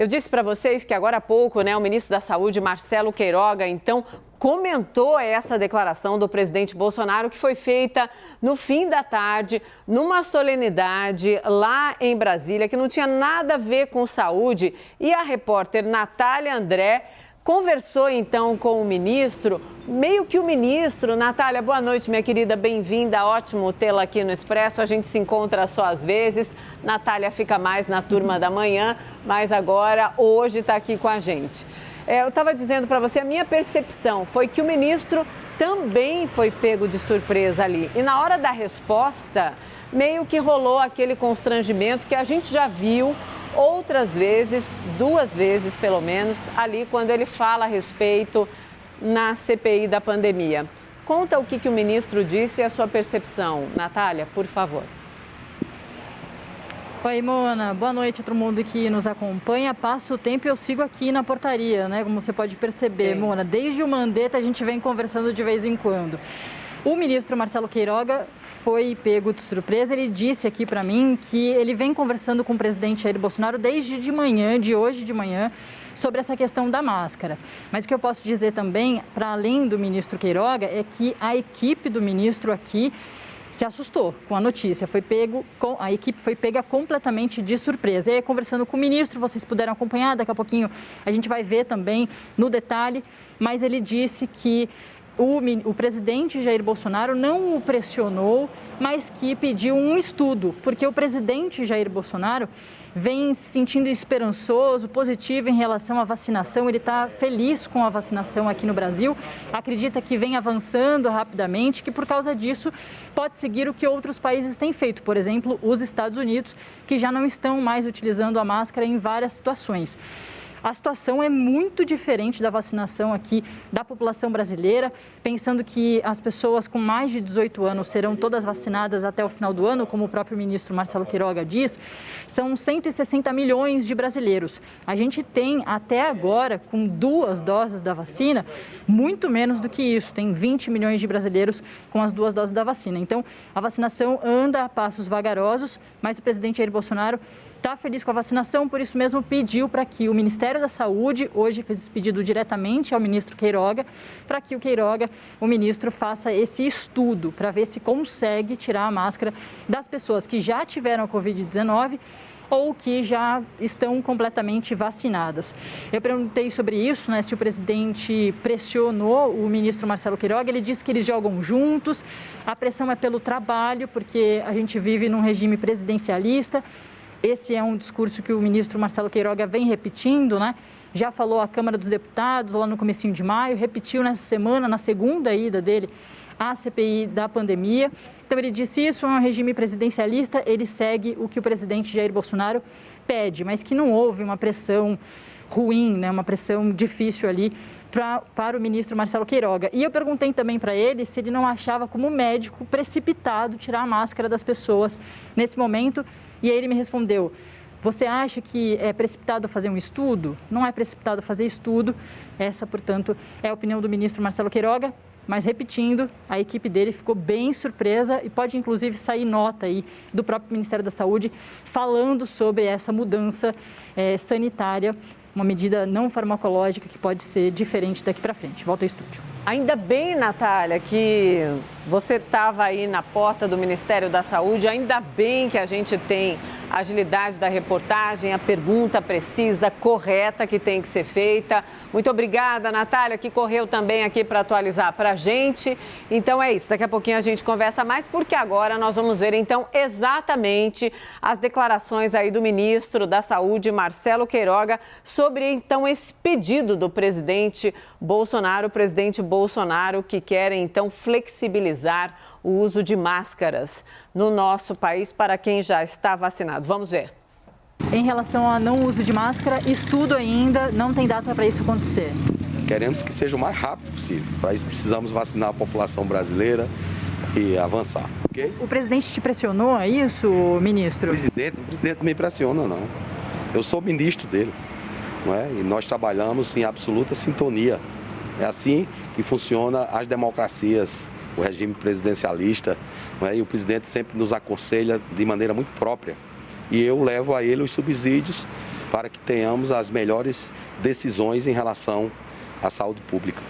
Eu disse para vocês que agora há pouco, o ministro da Saúde, Marcelo Queiroga, então, comentou essa declaração do presidente Bolsonaro que foi feita no fim da tarde, numa solenidade lá em Brasília, que não tinha nada a ver com saúde. E a repórter Natália André conversou então com o ministro, meio que o ministro. Natália, boa noite, minha querida, bem-vinda, ótimo tê-la aqui no Expresso. A gente se encontra só às vezes. Natália fica mais na turma da manhã, mas agora, hoje, está aqui com a gente. Eu estava dizendo para você, a minha percepção foi que o ministro também foi pego de surpresa ali. E na hora da resposta, meio que rolou aquele constrangimento que a gente já viu outras vezes, 2 vezes pelo menos, ali quando ele fala a respeito na CPI da pandemia. Conta o que o ministro disse e a sua percepção. Natália, por favor. Oi, Mona. Boa noite a todo mundo que nos acompanha. Passa o tempo e eu sigo aqui na portaria, né? Como você pode perceber, sim, Mona. Desde o Mandetta a gente vem conversando de vez em quando. O ministro Marcelo Queiroga foi pego de surpresa. Ele disse aqui para mim que ele vem conversando com o presidente Jair Bolsonaro desde de hoje de manhã, sobre essa questão da máscara. Mas o que eu posso dizer também, para além do ministro Queiroga, é que a equipe do ministro aqui se assustou com a notícia, a equipe foi pega completamente de surpresa. E aí, conversando com o ministro, vocês puderam acompanhar, daqui a pouquinho a gente vai ver também no detalhe, mas ele disse que o presidente Jair Bolsonaro não o pressionou, mas que pediu um estudo, porque o presidente Jair Bolsonaro vem se sentindo esperançoso, positivo em relação à vacinação. Ele está feliz com a vacinação aqui no Brasil, acredita que vem avançando rapidamente, que por causa disso pode seguir o que outros países têm feito, por exemplo, os Estados Unidos, que já não estão mais utilizando a máscara em várias situações. A situação é muito diferente da vacinação aqui da população brasileira, pensando que as pessoas com mais de 18 anos serão todas vacinadas até o final do ano, como o próprio ministro Marcelo Queiroga diz, são 160 milhões de brasileiros. A gente tem até agora, com 2 doses da vacina, muito menos do que isso, tem 20 milhões de brasileiros com as 2 doses da vacina. Então, a vacinação anda a passos vagarosos, mas o presidente Jair Bolsonaro está feliz com a vacinação, por isso mesmo pediu para que o Ministério da Saúde, hoje fez esse pedido diretamente ao ministro Queiroga, para que o ministro, faça esse estudo para ver se consegue tirar a máscara das pessoas que já tiveram a Covid-19 ou que já estão completamente vacinadas. Eu perguntei sobre isso, se o presidente pressionou o ministro Marcelo Queiroga. Ele disse que eles jogam juntos, a pressão é pelo trabalho, porque a gente vive num regime presidencialista. Esse é um discurso que o ministro Marcelo Queiroga vem repetindo, Já falou à Câmara dos Deputados lá no comecinho de maio, repetiu nessa semana, na segunda ida dele à CPI da pandemia. Então ele disse isso, é um regime presidencialista, ele segue o que o presidente Jair Bolsonaro pede, mas que não houve uma pressão ruim, uma pressão difícil ali para o ministro Marcelo Queiroga. E eu perguntei também para ele se ele não achava como médico precipitado tirar a máscara das pessoas nesse momento. E aí ele me respondeu: você acha que é precipitado fazer um estudo? Não é precipitado fazer estudo. Essa, portanto, é a opinião do ministro Marcelo Queiroga. Mas, repetindo, a equipe dele ficou bem surpresa e pode, inclusive, sair nota aí do próprio Ministério da Saúde falando sobre essa mudança sanitária, uma medida não farmacológica que pode ser diferente daqui para frente. Volto ao estúdio. Ainda bem, Natália, que você estava aí na porta do Ministério da Saúde. Ainda bem que a gente tem a agilidade da reportagem, a pergunta precisa, correta que tem que ser feita. Muito obrigada, Natália, que correu também aqui para atualizar para a gente. Então é isso, daqui a pouquinho a gente conversa mais, porque agora nós vamos ver então exatamente as declarações aí do ministro da Saúde, Marcelo Queiroga, sobre então esse pedido do presidente Bolsonaro, que quer então flexibilizar o uso de máscaras no nosso país para quem já está vacinado. Vamos ver. Em relação ao não uso de máscara, estudo ainda, não tem data para isso acontecer. Queremos que seja o mais rápido possível. Para isso precisamos vacinar a população brasileira e avançar, ok? O presidente te pressionou a isso, ministro? O presidente não me pressiona, não. Eu sou ministro dele, não é? E nós trabalhamos em absoluta sintonia. É assim que funciona as democracias, o regime presidencialista, não é? E o presidente sempre nos aconselha de maneira muito própria. E eu levo a ele os subsídios para que tenhamos as melhores decisões em relação à saúde pública.